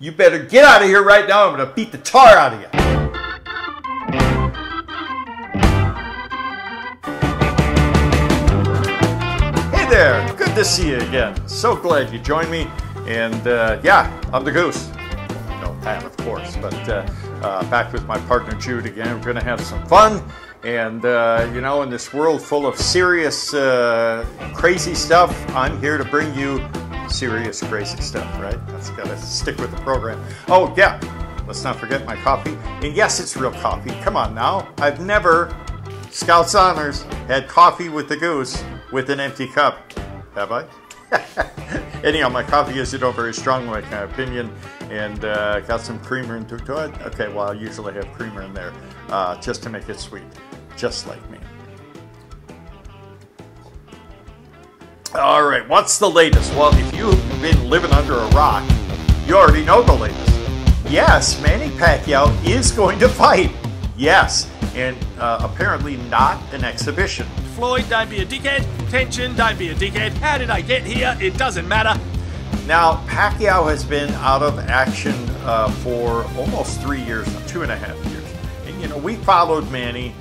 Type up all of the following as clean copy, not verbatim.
You better get out of here right now. I'm going to beat the tar out of you. Hey there. Good to see you again. So glad you joined me. And yeah, I'm the Goose. No, Pat, of course. But back with my partner Jude again. We're going to have some fun. And, you know, in this world full of serious, crazy stuff, I'm here to bring you serious, crazy stuff, right? That's got to stick with the program. Oh, yeah. Let's not forget my coffee. And yes, it's real coffee. Come on now. I've never, Scouts Honors, had coffee with the Goose with an empty cup. Have I? Anyhow, my coffee is, very strong, in my opinion, and got some creamer into it. Okay, well, I usually have creamer in there just to make it sweet, just like me. All right, what's the latest? Well, if you've been living under a rock, you already know the latest. Yes, Manny Pacquiao is going to fight. Yes, and apparently not an exhibition. Floyd, don't be a dickhead. Tension, don't be a dickhead. How did I get here? It doesn't matter. Now, Pacquiao has been out of action for almost 3 years, 2.5 years. And, you know, we followed Manny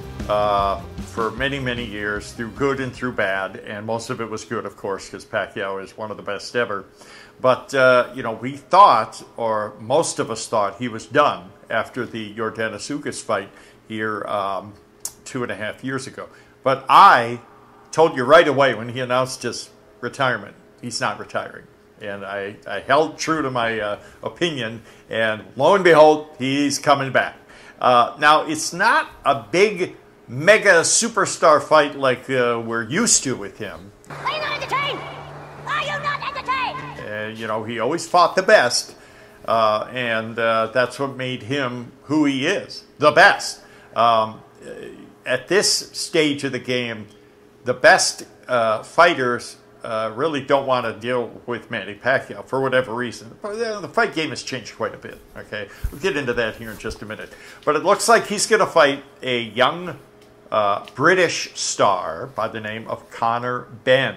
for many, many years, through good and through bad. And most of it was good, of course, because Pacquiao is one of the best ever. But, you know, we thought, or most of us thought, he was done after the Yordenis fight here 2.5 years ago. But I told you right away when he announced his retirement, he's not retiring. And I held true to my opinion, and lo and behold, he's coming back. Now, it's not a big, mega superstar fight like we're used to with him. Are you not entertained? Are you not entertained? You know, he always fought the best, and that's what made him who he is, the best. At this stage of the game, the best fighters really don't want to deal with Manny Pacquiao for whatever reason. The fight game has changed quite a bit. Okay, we'll get into that here in just a minute. But it looks like he's going to fight a young British star by the name of Conor Benn,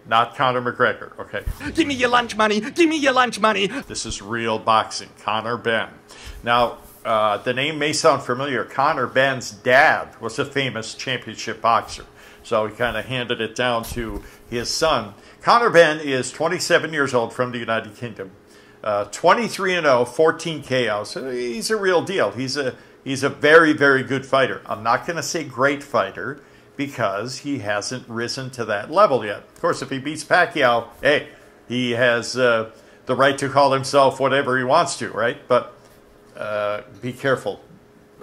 not Conor McGregor. Okay, Give me your lunch money. Give me your lunch money. this is real boxing. Conor Benn. Now, the name may sound familiar. Conor Benn's dad was a famous championship boxer. So he kind of handed it down to his son. Conor Benn is 27 years old from the United Kingdom. 23-0, 14 KOs. So he's a real deal. He's a very, very good fighter. I'm not going to say great fighter because he hasn't risen to that level yet. Of course, if he beats Pacquiao, hey, he has the right to call himself whatever he wants to, right? But be careful.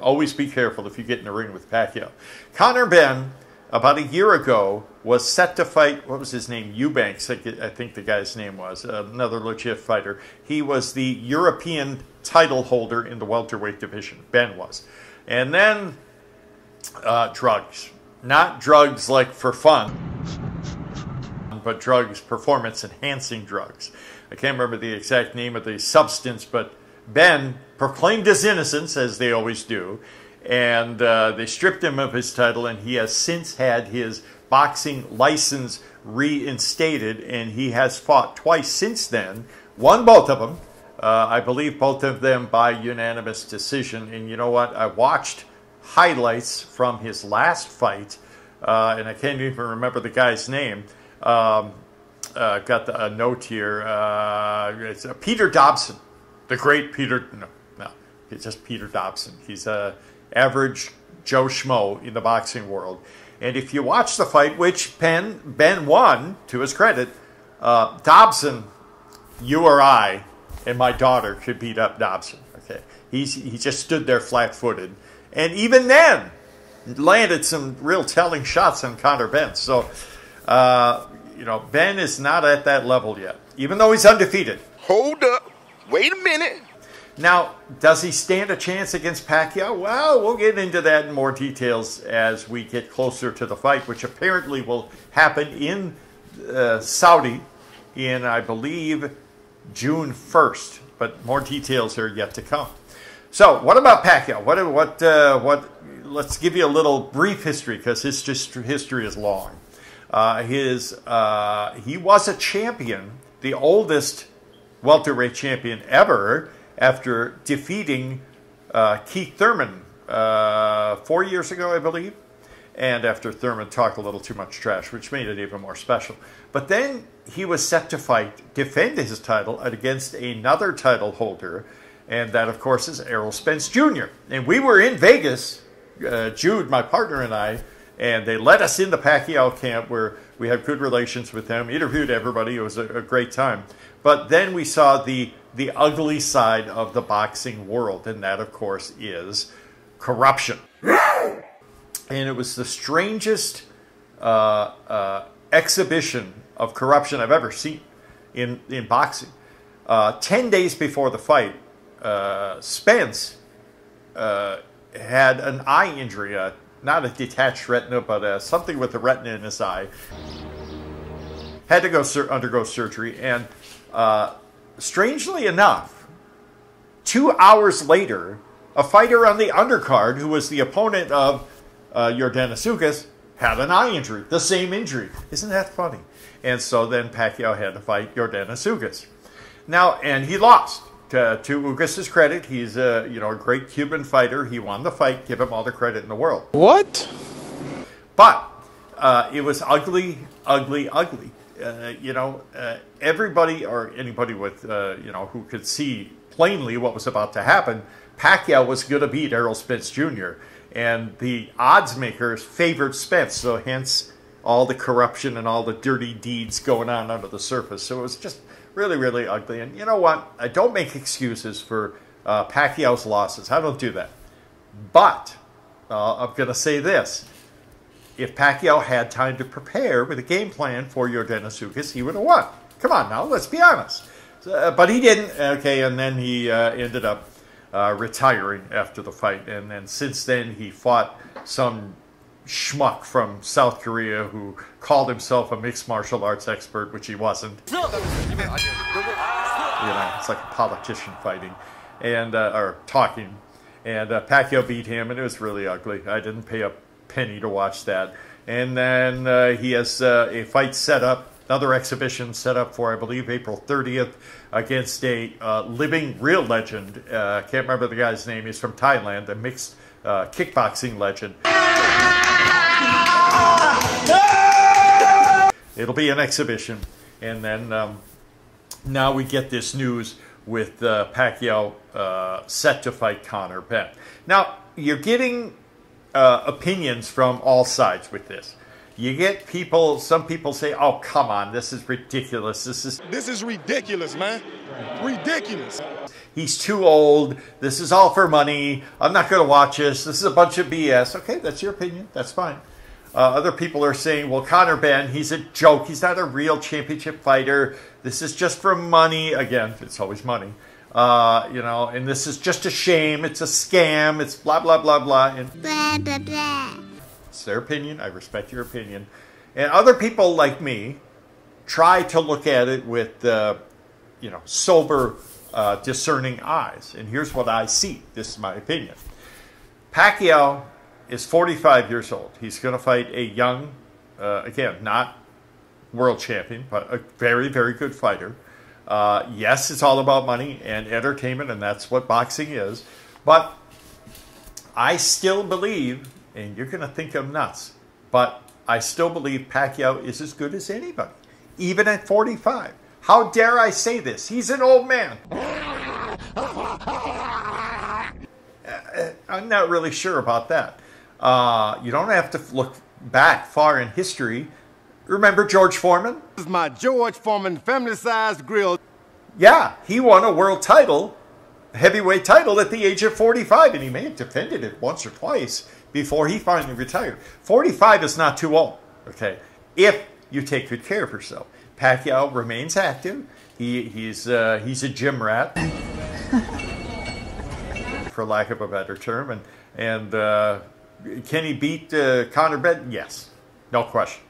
Always be careful if you get in the ring with Pacquiao. Conor Benn, about a year ago, was set to fight, what was his name? Eubanks, I think the guy's name was, another legit fighter. He was the European title holder in the welterweight division, Benn was. And then drugs. Not drugs like for fun, but drugs, performance-enhancing drugs. I can't remember the exact name of the substance, but Benn proclaimed his innocence, as they always do, and they stripped him of his title, and he has since had his boxing license reinstated, and he has fought twice since then, won both of them, I believe both of them by unanimous decision. And you know what? I watched highlights from his last fight, and I can't even remember the guy's name. Got a note here. It's Peter Dobson. The great Peter, no, it's just Peter Dobson. He's a average Joe Schmo in the boxing world. And if you watch the fight, which Ben won, to his credit, Dobson, you or I, and my daughter could beat up Dobson. Okay, he just stood there flat-footed, and even then landed some real telling shots on Conor Benn. So, you know, Ben is not at that level yet, even though he's undefeated. Hold up. Wait a minute. Now, does he stand a chance against Pacquiao? Well, we'll get into that in more details as we get closer to the fight, which apparently will happen in Saudi in, I believe, June 1st. But more details are yet to come. So, what about Pacquiao? Let's give you a little brief history, because his history is long. He was a champion, the oldest welterweight champion ever, after defeating Keith Thurman 4 years ago, I believe. And after Thurman talked a little too much trash, which made it even more special. But then he was set to defend his title against another title holder. And that, of course, is Errol Spence Jr. And we were in Vegas, Jude, my partner, and I, and they let us in the Pacquiao camp where we had good relations with them, interviewed everybody. It was a great time. But then we saw the ugly side of the boxing world, and that, of course, is corruption. And it was the strangest exhibition of corruption I've ever seen in boxing. 10 days before the fight, Spence had an eye injury, not a detached retina, but something with the retina in his eye. Had to go undergo surgery, and strangely enough, 2 hours later, a fighter on the undercard, who was the opponent of Yordenis Ugas, had an eye injury, the same injury. Isn't that funny? And so then Pacquiao had to fight Yordenis Ugas. Now, and he lost. To Ugas' credit, he's a great Cuban fighter. He won the fight. Give him all the credit in the world. What? But it was ugly, ugly, ugly. Everybody or anybody with who could see plainly what was about to happen, Pacquiao was going to beat Errol Spence Jr. And the odds makers favored Spence, so hence all the corruption and all the dirty deeds going on under the surface. So it was just really, really ugly. And you know what? I don't make excuses for Pacquiao's losses. I don't do that. But I'm going to say this. If Pacquiao had time to prepare with a game plan for Yordenis Ugas, he would have won. Come on now, let's be honest. But he didn't. Okay, and then he ended up retiring after the fight. And then since then, he fought some schmuck from South Korea who called himself a mixed martial arts expert, which he wasn't. It's like a politician fighting and or talking. And Pacquiao beat him, and it was really ugly. I didn't pay a penny to watch that. And then he has a fight set up, another exhibition set up for, I believe, April 30th against a living real legend. Can't remember the guy's name. He's from Thailand, a mixed kickboxing legend. It'll be an exhibition. And then now we get this news with Pacquiao set to fight Conor Benn. Now, you're getting opinions from all sides with this. You get people, some people say, oh, come on, this is ridiculous. This is ridiculous, man. Ridiculous. He's too old. This is all for money. I'm not going to watch this. This is a bunch of BS. Okay, that's your opinion. That's fine. Other people are saying, well, Conor Benn, he's a joke. He's not a real championship fighter. This is just for money. Again, it's always money. And this is just a shame. It's a scam. It's blah, blah, blah, blah. And blah, blah, blah. It's their opinion. I respect your opinion. And other people like me try to look at it with, sober, discerning eyes. And here's what I see. This is my opinion. Pacquiao is 45 years old. He's going to fight a young, again, not world champion, but a very, very good fighter. Yes, it's all about money and entertainment, and that's what boxing is. But I still believe, and you're going to think I'm nuts, but I still believe Pacquiao is as good as anybody, even at 45. How dare I say this? He's an old man. I'm not really sure about that. You don't have to look back far in history. Remember George Foreman? This is my George Foreman family-sized grill. Yeah, he won a world title, heavyweight title, at the age of 45, and he may have defended it once or twice before he finally retired. 45 is not too old, okay, if you take good care of yourself. Pacquiao remains active. He's a gym rat, for lack of a better term, and can he beat Conor Benn? Yes, no question.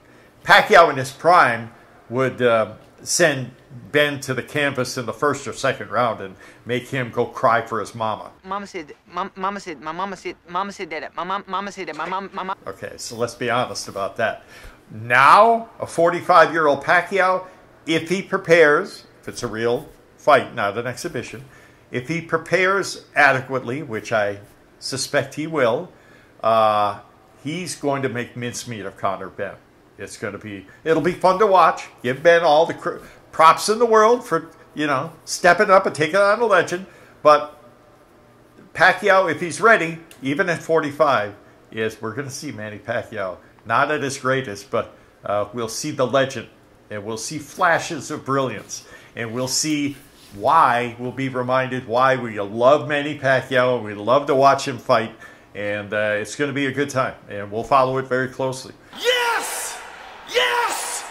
Pacquiao in his prime would send Ben to the canvas in the first or second round and make him go cry for his mama. Mama said that, my mama said that, mama said that, my mama. Okay, so let's be honest about that. Now, a 45-year-old Pacquiao, if he prepares, if it's a real fight, not an exhibition, if he prepares adequately, which I suspect he will, he's going to make mincemeat of Conor Benn. It'll be fun to watch. Give Ben all the props in the world for, stepping up and taking on a legend. But Pacquiao, if he's ready, even at 45, we're going to see Manny Pacquiao, not at his greatest, but we'll see the legend, and we'll see flashes of brilliance, and we'll be reminded why we love Manny Pacquiao, and we love to watch him fight, and it's going to be a good time, and we'll follow it very closely. Yes! Yes!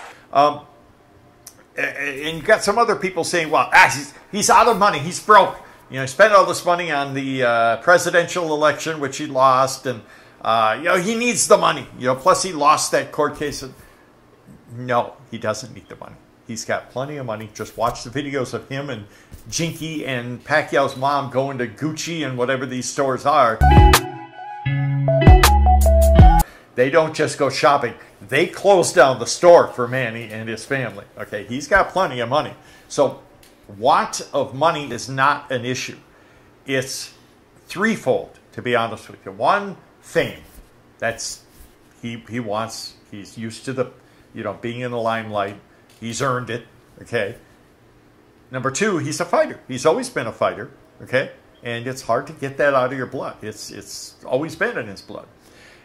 And you've got some other people saying, well, he's out of money, he's broke. He spent all this money on the presidential election, which he lost, and he needs the money. Plus he lost that court case. No, he doesn't need the money. He's got plenty of money. Just watch the videos of him and Jinky and Pacquiao's mom going to Gucci and whatever these stores are. They don't just go shopping. They close down the store for Manny and his family. Okay, he's got plenty of money. So want of money is not an issue. It's threefold, to be honest with you. One, fame. That's he wants. He's used to the being in the limelight. He's earned it. Okay. Number two, he's a fighter. He's always been a fighter. Okay, and it's hard to get that out of your blood. It's always been in his blood.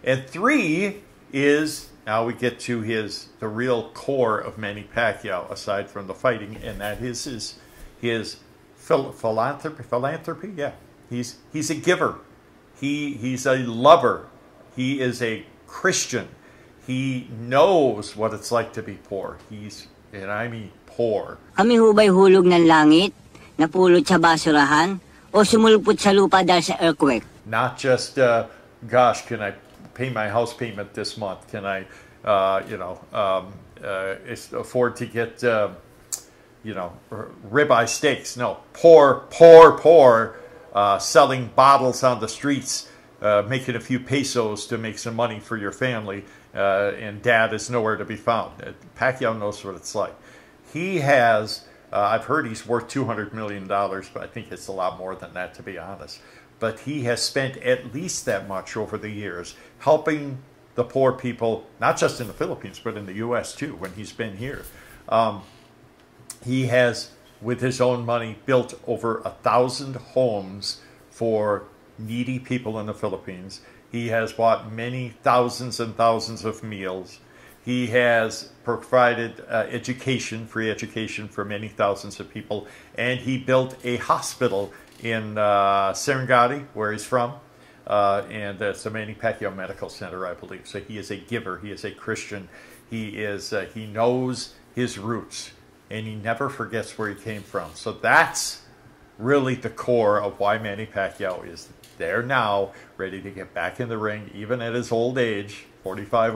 And three is, now we get to the real core of Manny Pacquiao, aside from the fighting, and that is his philanthropy. Yeah, he's a giver. He's a lover. He is a Christian. He knows what it's like to be poor. And I mean poor. Kami ho ba'y hulog ng langit, napulot sa basurahan, o sumulpot sa lupa dahil sa earthquake? Not just, gosh, can I pay my house payment this month? Can I, afford to get, ribeye steaks? No, poor, selling bottles on the streets, making a few pesos to make some money for your family, and dad is nowhere to be found. Pacquiao knows what it's like. He has, I've heard he's worth $200 million, but I think it's a lot more than that, to be honest. But he has spent at least that much over the years helping the poor people, not just in the Philippines, but in the U.S. too, when he's been here. He has, with his own money, built over 1,000 homes for needy people in the Philippines. He has bought many thousands and thousands of meals. He has provided free education for many thousands of people. And he built a hospital in Serengeti, where he's from. And it's the Manny Pacquiao Medical Center, I believe. So he is a giver. He is a Christian. He knows his roots. And he never forgets where he came from. So that's really the core of why Manny Pacquiao is there now, ready to get back in the ring, even at his old age, 45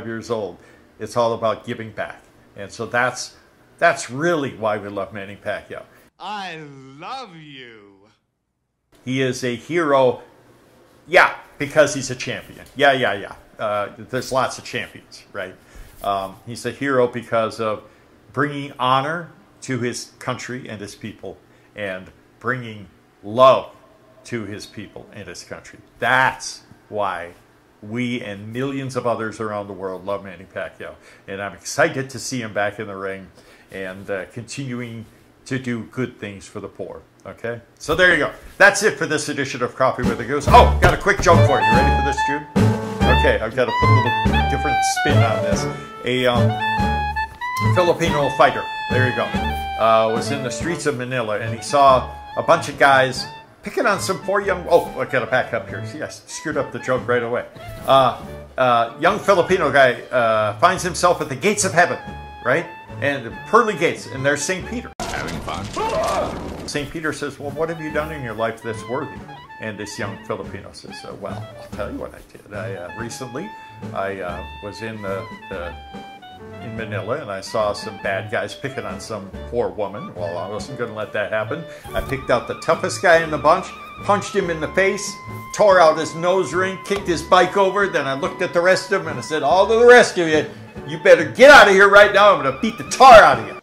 years old. It's all about giving back. And so that's really why we love Manny Pacquiao. I love you. He is a hero, yeah, because he's a champion. Yeah. There's lots of champions, right? He's a hero because of bringing honor to his country and his people, and bringing love to his people and his country. That's why we and millions of others around the world love Manny Pacquiao. And I'm excited to see him back in the ring and continuing to do good things for the poor. Okay? So there you go. That's it for this edition of Coffee with a Goose. Oh, got a quick joke for you. You ready for this, Jude? Okay, I've got to put a little different spin on this. A Filipino fighter, there you go, was in the streets of Manila, and he saw a bunch of guys picking on some poor young... Oh, I got to back up here. See, I screwed up the joke right away. Young Filipino guy finds himself at the gates of heaven, right? And the pearly gates, and there's St. Peter. Having fun. St. Peter says, well, what have you done in your life that's worthy? And this young Filipino says, well, I'll tell you what I did. Recently, I was in Manila, and I saw some bad guys picking on some poor woman. Well, I wasn't going to let that happen. I picked out the toughest guy in the bunch, punched him in the face, tore out his nose ring, kicked his bike over. Then I looked at the rest of them, and I said, all to the rest of you, you better get out of here right now. I'm going to beat the tar out of you.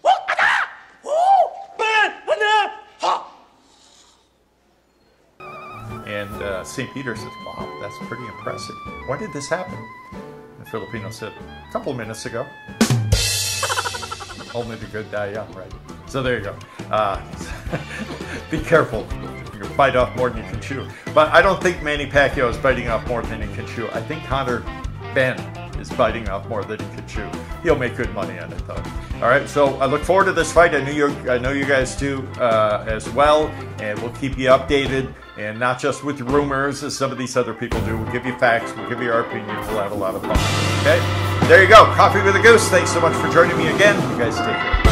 And St. Peter says, wow, that's pretty impressive. When did this happen? The Filipino said, a couple of minutes ago. Only the good die young, right? So there you go. Be careful. You can bite off more than you can chew. But I don't think Manny Pacquiao is biting off more than he can chew. I think Conor Ben is biting off more than he can chew. He'll make good money on it, though. All right, so I look forward to this fight. I know you guys do as well, and we'll keep you updated, and not just with rumors as some of these other people do. We'll give you facts. We'll give you our opinion. We'll have a lot of fun. Okay? There you go. Coffee with a Goose. Thanks so much for joining me again. You guys take care.